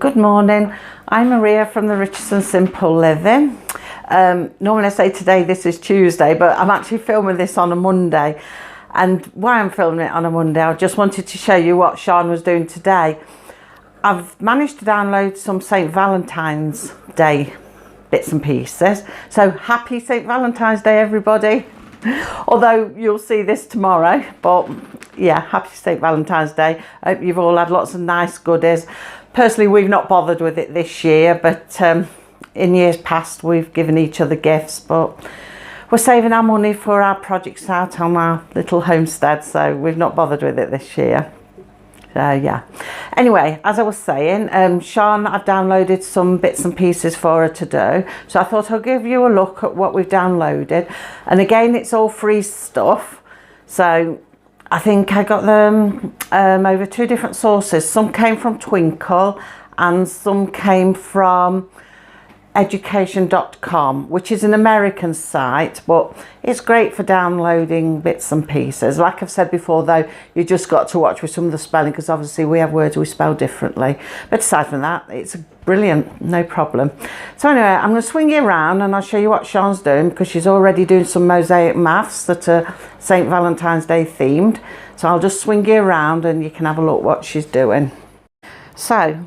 Good morning, I'm Maria from the Richardson Simple Living. Normally I say today this is Tuesday, but I'm actually filming this on a Monday. And why I'm filming it on a Monday, I just wanted to show you what Sean was doing today. I've managed to download some St Valentine's Day bits and pieces. So happy St Valentine's Day everybody. Although you'll see this tomorrow, but yeah, happy St Valentine's Day. I hope you've all had lots of nice goodies. Personally, we've not bothered with it this year, but in years past we've given each other gifts, but we're saving our money for our projects out on our little homestead, so we've not bothered with it this year. So yeah, anyway, as I was saying, Sean, I've downloaded some bits and pieces for her to do, so I thought I'll give you a look at what we've downloaded. And again, it's all free stuff, so I think I got them over 2 different sources. Some came from Twinkl and some came from education.com, which is an American site, but it's great for downloading bits and pieces. Like I've said before though, you just got to watch with some of the spelling, because obviously we have words we spell differently, but aside from that, it's brilliant, no problem. So anyway, I'm going to swing you around and I'll show you what Sean's doing, because she's already doing some mosaic maths that are St Valentine's Day themed. So I'll just swing you around and you can have a look what she's doing. So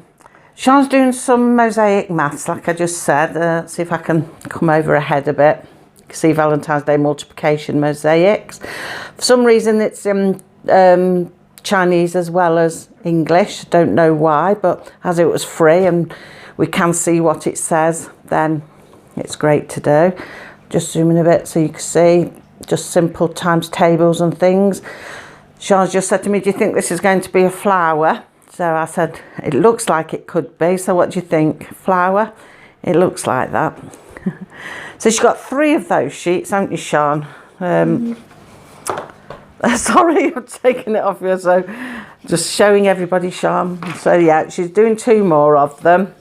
Sean's doing some mosaic maths, like I just said. See if I can come over ahead a bit. You can see Valentine's Day multiplication mosaics. For some reason it's in Chinese as well as English. Don't know why, but as it was free and we can see what it says, then it's great to do. Just zoom in a bit so you can see just simple times tables and things. Sean's just said to me, do you think this is going to be a flower? So I said, it looks like it could be. So what do you think? Flower? It looks like that. So she's got 3 of those sheets, haven't you, Sean? Sorry, I'm taking it off you. So just showing everybody, Sean. So yeah, she's doing 2 more of them.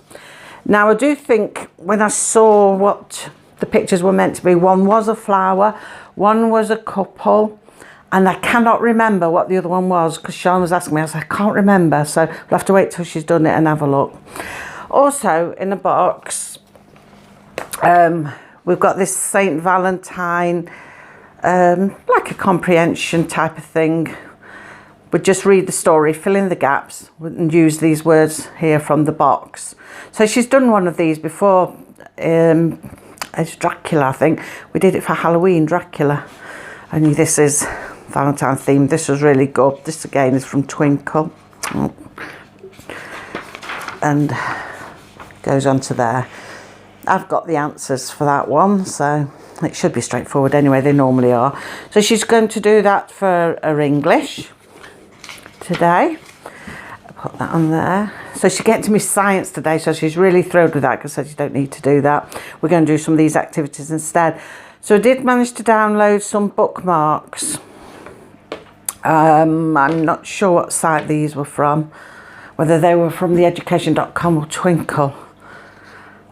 Now I do think when I saw what the pictures were meant to be, one was a flower, one was a couple, and I cannot remember what the other one was, because Sean was asking me. I said, I can't remember, so we'll have to wait till she's done it and have a look. Also in the box, we've got this St Valentine, like a comprehension type of thing. We just read the story, fill in the gaps, and use these words here from the box. So she's done one of these before. It's Dracula, I think. We did it for Halloween, Dracula. Only this is Valentine themed. This was really good. This again is from Twinkl. And goes on to there. I've got the answers for that one, so it should be straightforward anyway, they normally are. So she's going to do that for her English today. Put that on there. So she's getting to me science today, so she's really thrilled with that, because I said you don't need to do that. We're going to do some of these activities instead. So I did manage to download some bookmarks. I'm not sure what site these were from, whether they were from the education.com or Twinkl.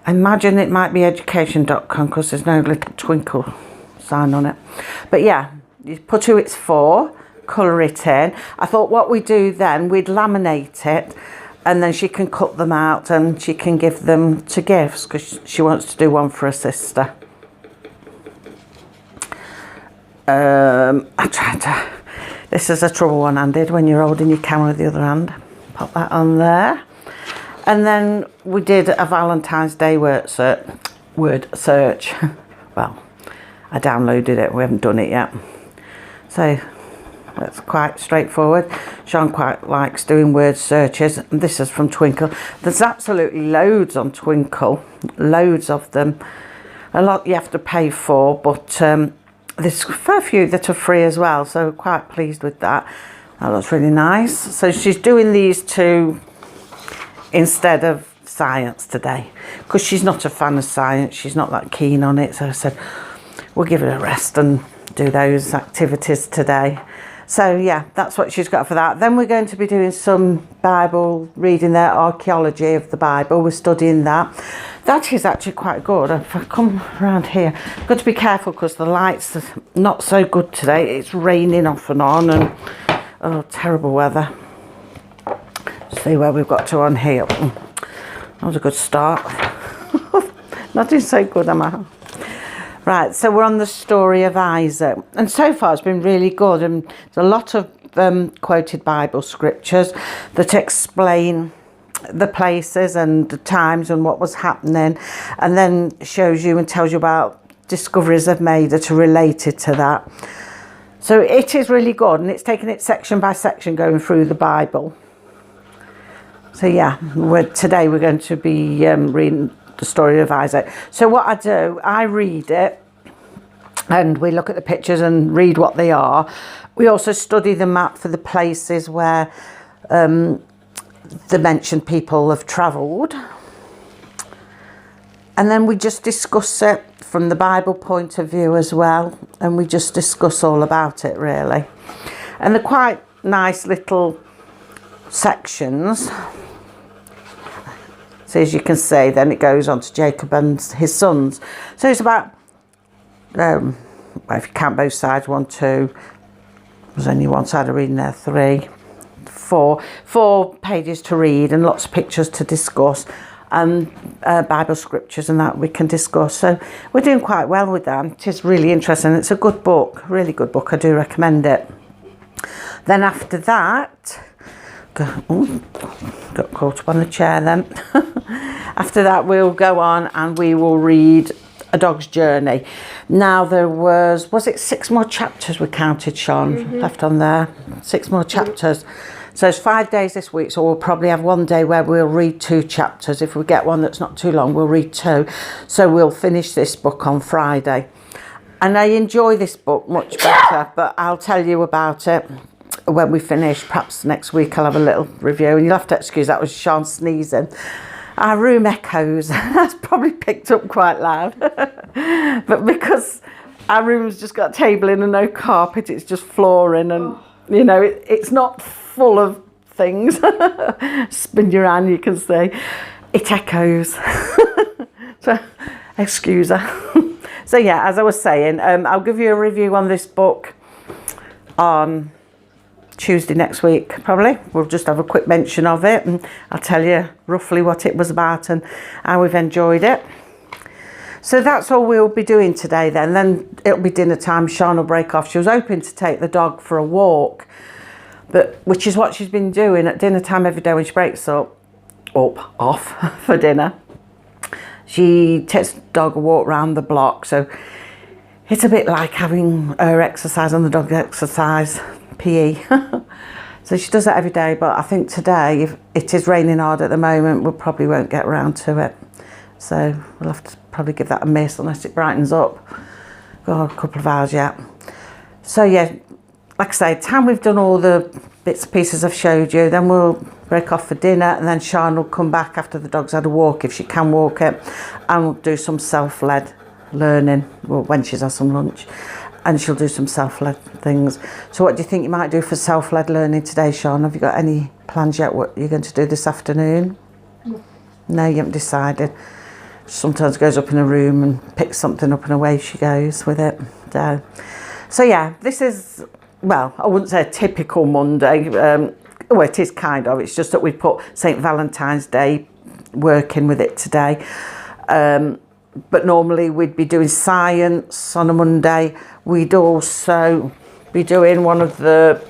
I imagine it might be education.com, because there's no little Twinkl sign on it. But yeah, you put who it's for, colour it in. I thought what we do then, we'd laminate it, and then she can cut them out and she can give them to gifts, because she wants to do one for her sister. I tried to, this is a trouble one-handed when you're holding your camera with the other hand. Pop that on there. And then we did a Valentine's Day word search. Well, I downloaded it, we haven't done it yet. So that's quite straightforward. Sean quite likes doing word searches, and this is from Twinkl. There's absolutely loads on Twinkl, loads of them. A lot you have to pay for, but there's a fair few that are free as well, so quite pleased with that. That looks really nice. So she's doing these 2 instead of science today, because she's not a fan of science, she's not that keen on it. So I said we'll give it a rest and do those activities today. So yeah, that's what she's got for that. Then we're going to be doing some Bible reading, their archaeology of the Bible. We're studying that. That is actually quite good. If I come around here, I've got to be careful because the lights are not so good today. It's raining off and on, and oh, terrible weather. See where we've got to on here. That was a good start. Not doing so good, am I? Right, so we're on the story of Isaac. And so far it's been really good. And there's a lot of quoted Bible scriptures that explain the places and the times and what was happening. And then shows you and tells you about discoveries they've made that are related to that. So it is really good. And it's taking it section by section going through the Bible. So yeah, today we're going to be reading the story of Isaac. So what I do, I read it and we look at the pictures and read what they are. We also study the map for the places where the mentioned people have travelled. And then we just discuss it from the Bible point of view as well. And we just discuss all about it really. And they're quite nice little sections. So as you can see, then it goes on to Jacob and his sons. So it's about, well, if you count both sides, 1, 2, there's only one side of reading there, 3, 4 pages to read and lots of pictures to discuss and Bible scriptures and that we can discuss. So we're doing quite well with that. It is really interesting. It's a good book, really good book. I do recommend it. Then after that, got caught up on the chair then. After that we'll go on and we will read A Dog's Journey. Now there was it 6 more chapters we counted, Sean, left on there? 6 more chapters. So it's 5 days this week, so we'll probably have one day where we'll read 2 chapters. If we get one that's not too long, we'll read 2. So we'll finish this book on Friday. And I enjoy this book much better, but I'll tell you about it when we finish. Perhaps next week I'll have a little review, and you'll have to excuse that was Sean sneezing. Our room echoes. That's probably picked up quite loud. But because our room's just got a table in and no carpet, it's just flooring, and you know it's not full of things. Spin your hand, you can see it echoes. So excuse her. So yeah, as I was saying, I'll give you a review on this book on Tuesday next week, probably. We'll just have a quick mention of it and I'll tell you roughly what it was about and how we've enjoyed it. So that's all we'll be doing today then it'll be dinner time. Sean will break off. She was hoping to take the dog for a walk, but which is what she's been doing at dinner time every day when she breaks off for dinner. She takes the dog a walk around the block, so it's a bit like having her exercise and the dog exercise, PE. So she does that every day, but I think today, if it is raining hard at the moment, we probably won't get around to it. So we'll have to probably give that a miss unless it brightens up. Got a couple of hours yet. So yeah, like I say, time we've done all the bits and pieces I've showed you, then we'll break off for dinner, and then Sean will come back after the dog's had a walk, if she can walk it, and we'll do some self-led learning, well, when she's had some lunch, and she'll do some self-led things. So what do you think you might do for self-led learning today, Sean? Have you got any plans yet what you're going to do this afternoon? No, you haven't decided. Sometimes goes up in a room and picks something up and away she goes with it. So yeah, this is, well, I wouldn't say a typical Monday. Well, it is kind of. It's just that we put St Valentine's Day working with it today. But normally we'd be doing science on a Monday. We'd also be doing one of the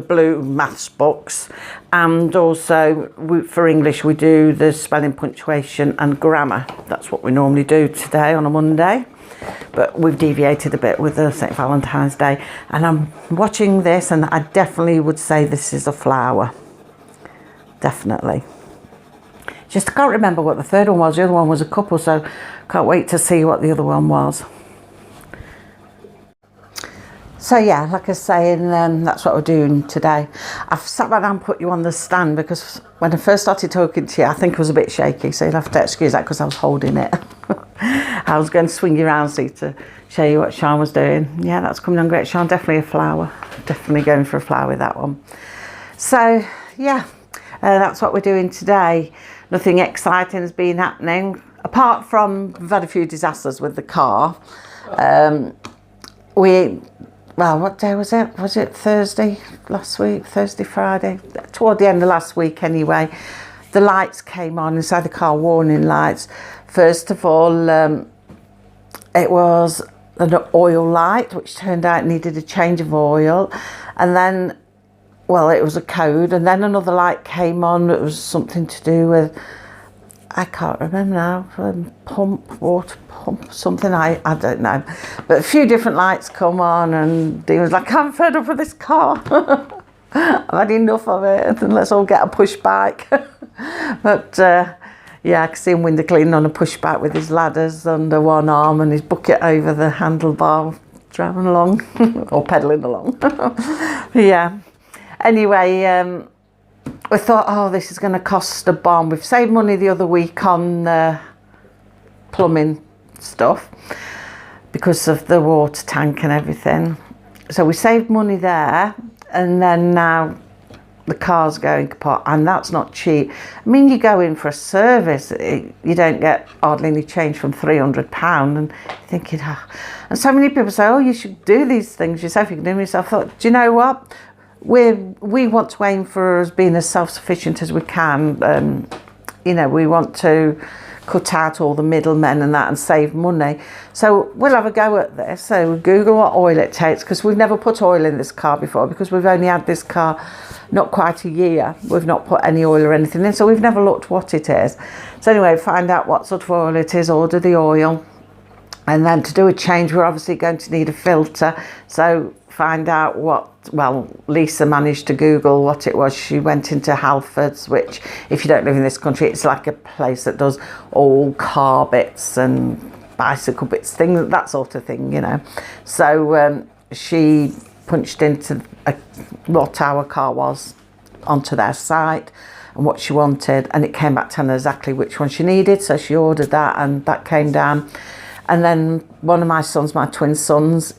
blue maths books, and also for English we do the spelling, punctuation and grammar. That's what we normally do today on a Monday, but we've deviated a bit with the St Valentine's Day. And I'm watching this and I definitely would say this is a flower, definitely. Just I can't remember what the third one was. The other one was a couple, so can't wait to see what the other one was. So yeah, like I was saying, that's what we're doing today. I've sat down and put you on the stand because when I first started talking to you, I think it was a bit shaky, so you'll have to excuse that because I was holding it. I was going to swing you around so to show you what Sean was doing. Yeah, that's coming on great, Sean. Definitely a flower. Definitely going for a flower with that one. So yeah, that's what we're doing today. Nothing exciting has been happening, apart from we've had a few disasters with the car. well, what day was it? Was it Thursday last week? Thursday, Friday? Toward the end of last week anyway. The lights came on inside the car, warning lights. First of all, it was an oil light, which turned out needed a change of oil. And then, well, it was a code. And then another light came on. It was something to do with, I can't remember now, pump, water pump, something, I don't know. But a few different lights come on, and Dean was like, I'm fed up with this car. I've had enough of it, and let's all get a push bike. But yeah, I can see him window cleaning on a push bike with his ladders under one arm and his bucket over the handlebar, driving along or pedalling along. Yeah. Anyway, we thought, oh, this is going to cost a bomb. We've saved money the other week on plumbing stuff because of the water tank and everything. So we saved money there, and then now the car's going apart, and that's not cheap. I mean, you go in for a service, you don't get hardly any change from £300, and you're thinking, oh. And so many people say, oh, you should do these things yourself, you can do them yourself. I thought, do you know what? We want to aim for us being as self-sufficient as we can. You know, we want to cut out all the middlemen and that and save money. So we'll have a go at this. So we Google what oil it takes, because we've never put oil in this car before, because we've only had this car not quite a year. We've not put any oil or anything in, so we've never looked what it is. So anyway, find out what sort of oil it is, order the oil, and then to do a change we're obviously going to need a filter. So find out what, well, Lisa managed to Google what it was. She went into Halfords, which, if you don't live in this country, it's like a place that does all car bits and bicycle bits, things, that sort of thing, you know. So she punched into what our car was onto their site and what she wanted, and it came back telling her exactly which one she needed. So she ordered that, and that came down. And then one of my sons, my twin sons,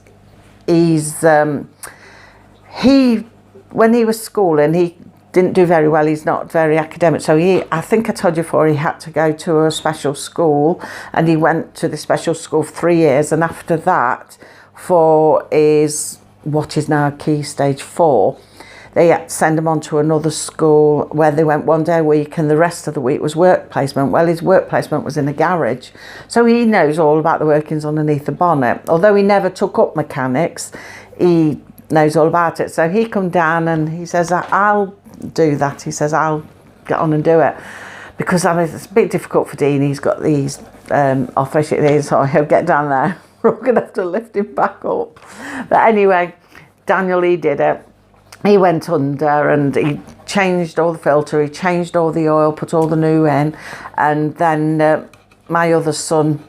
he's when he was schooling, he didn't do very well. He's not very academic, so I think I told you before, he had to go to a special school, and he went to the special school for 3 years, and after that, for his what is now Key Stage 4, they had to send him on to another school where they went 1 day a week, and the rest of the week was work placement. Well, his work placement was in a garage, so he knows all about the workings underneath the bonnet. Although he never took up mechanics, he knows all about it. So he come down and he says, I'll do that. He says, I'll get on and do it, because I mean, it's a bit difficult for Dean. He's got these arthritic, so he'll get down there. We're going to have to lift him back up. But anyway, Daniel, he did it. He went under and he changed all the filter, he changed all the oil, put all the new in, and then my other son,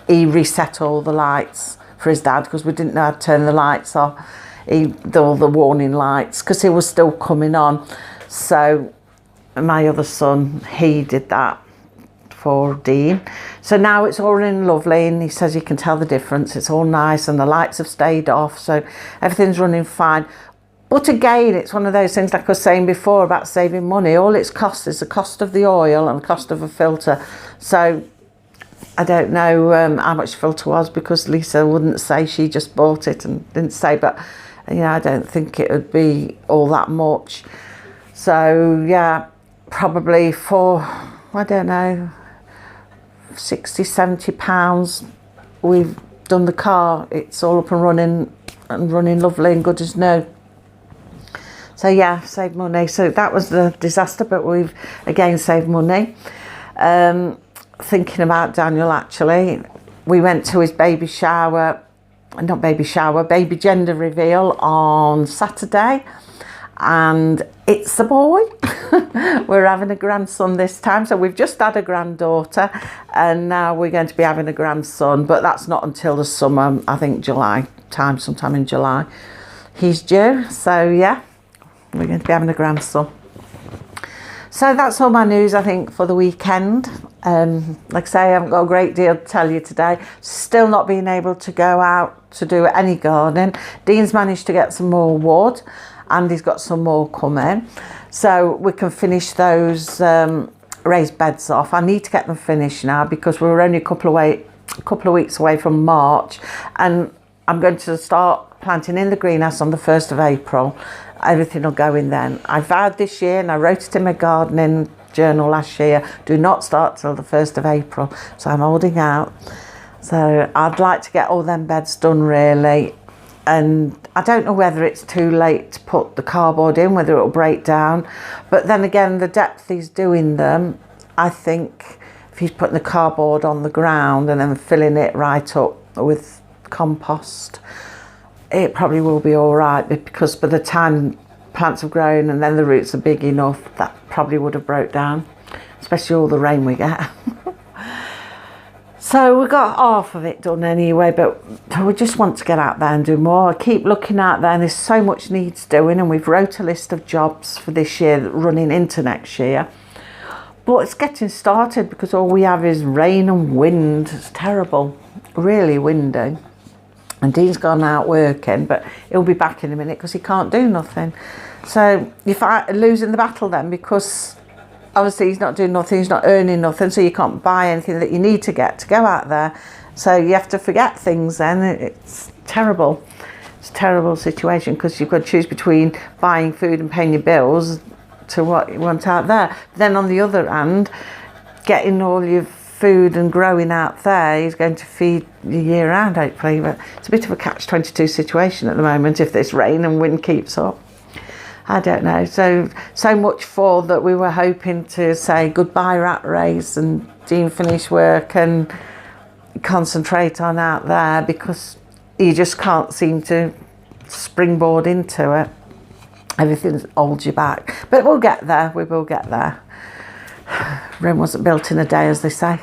he reset all the lights for his dad, because we didn't know how to turn the lights off. All the warning lights, because it was still coming on. So my other son, he did that for Dean. So now it's all running lovely, and he says he can tell the difference. It's all nice, and the lights have stayed off, so everything's running fine. But again, it's one of those things, like I was saying before, about saving money. All it's cost is the cost of the oil and the cost of a filter. So I don't know how much the filter was, because Lisa wouldn't say. She just bought it and didn't say, but you know, I don't think it would be all that much. So yeah, probably for, I don't know, £60–70 we've done the car. It's all up and running lovely and good as new. So yeah, saved money. So that was the disaster, but we've again saved money. Thinking about Daniel, actually, we went to his baby shower, not baby shower, baby gender reveal on Saturday, and it's a boy. We're having a grandson this time. So we've just had a granddaughter, and now we're going to be having a grandson, but that's not until the summer, I think July time, sometime in July he's due. So yeah, we're going to be having a grandson. So that's all my news, I think, for the weekend. Like I say, I haven't got a great deal to tell you today. Still not being able to go out to do any gardening. Dean's managed to get some more wood, and he's got some more coming. So we can finish those raised beds off. I need to get them finished now, because we were only a couple of weeks away from March, and I'm going to start planting in the greenhouse on the 1st of April. Everything will go in then. I vowed this year, and I wrote it in my gardening journal last year, do not start till the 1st of April. So I'm holding out. So I'd like to get all them beds done really. And I don't know whether it's too late to put the cardboard in, whether it'll break down. But then again, the depth he's doing them, I think if he's putting the cardboard on the ground and then filling it right up with compost, it probably will be all right, because by the time plants have grown and then the roots are big enough, that probably would have broke down, especially all the rain we get. So we got half of it done anyway, but we just want to get out there and do more. I keep looking out there, and there's so much needs doing, and we've wrote a list of jobs for this year running into next year. But it's getting started because all we have is rain and wind. It's terrible, really windy. And Dean's gone out working, but he'll be back in a minute because he can't do nothing. So you're losing the battle then, because obviously he's not doing nothing, he's not earning nothing, so you can't buy anything that you need to get to go out there. So you have to forget things then. It's terrible. It's a terrible situation, because you've got to choose between buying food and paying your bills to what you want out there. Then on the other hand, getting all your food and growing out there is going to feed you year round, hopefully. But it's a bit of a catch-22 situation at the moment if this rain and wind keeps up. I don't know. So much for that we were hoping to say goodbye rat race and Dean finish work and concentrate on out there, because you just can't seem to springboard into it. Everything holds you back. But we'll get there. We will get there. Rome wasn't built in a day, as they say.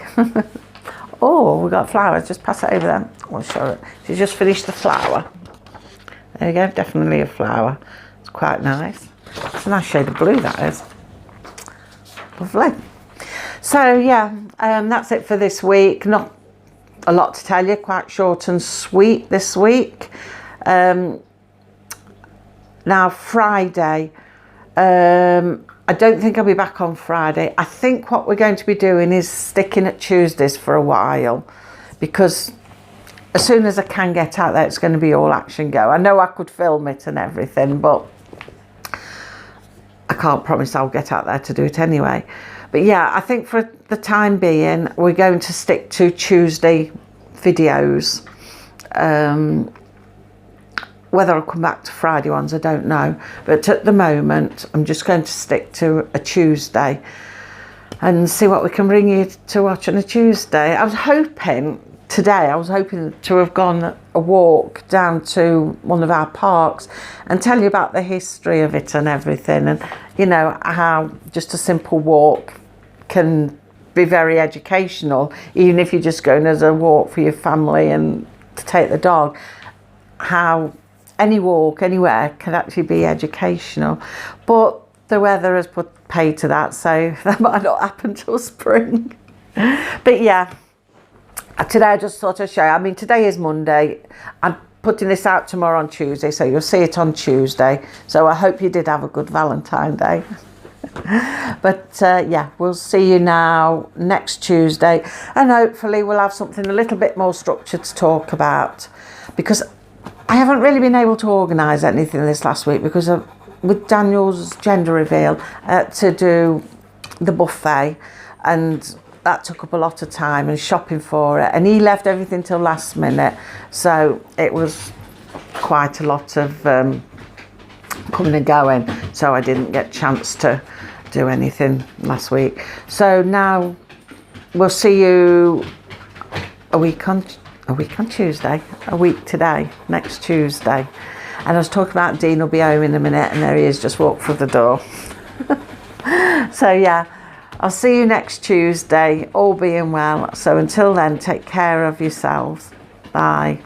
Oh, we've got flowers. Just pass it over there. I'll show it. She's just finished the flower. There you go. Definitely a flower. Quite nice. It's a nice shade of blue, that is. Lovely. So yeah, that's it for this week. Not a lot to tell you, quite short and sweet this week. Now Friday, I don't think I'll be back on Friday. I think what we're going to be doing is sticking at Tuesdays for a while, because as soon as I can get out there, it's going to be all action go. I know I could film it and everything, but I can't promise I'll get out there to do it anyway. But yeah, I think for the time being, we're going to stick to Tuesday videos. Whether I'll come back to Friday ones, I don't know. But at the moment, I'm just going to stick to a Tuesday and see what we can bring you to watch on a Tuesday. I was hoping to have gone a walk down to one of our parks and tell you about the history of it and everything, and you know how just a simple walk can be very educational, even if you're just going as a walk for your family and to take the dog. How any walk anywhere can actually be educational, but the weather has put paid to that, so that might not happen till spring. But yeah, today I just thought I'd show you. I mean, today is Monday. I'm putting this out tomorrow on Tuesday, so you'll see it on Tuesday. So I hope you did have a good Valentine's Day. But yeah, we'll see you now next Tuesday, and hopefully we'll have something a little bit more structured to talk about, because I haven't really been able to organise anything this last week because of, with Daniel's gender reveal, to do the buffet, and that took up a lot of time and shopping for it, and he left everything till last minute, so it was quite a lot of coming and going, so I didn't get a chance to do anything last week. So now we'll see you a week on Tuesday, a week today, next Tuesday. And I was talking about Dean will be home in a minute, and there he is, just walked through the door. So yeah, I'll see you next Tuesday, all being well. So until then, take care of yourselves. Bye.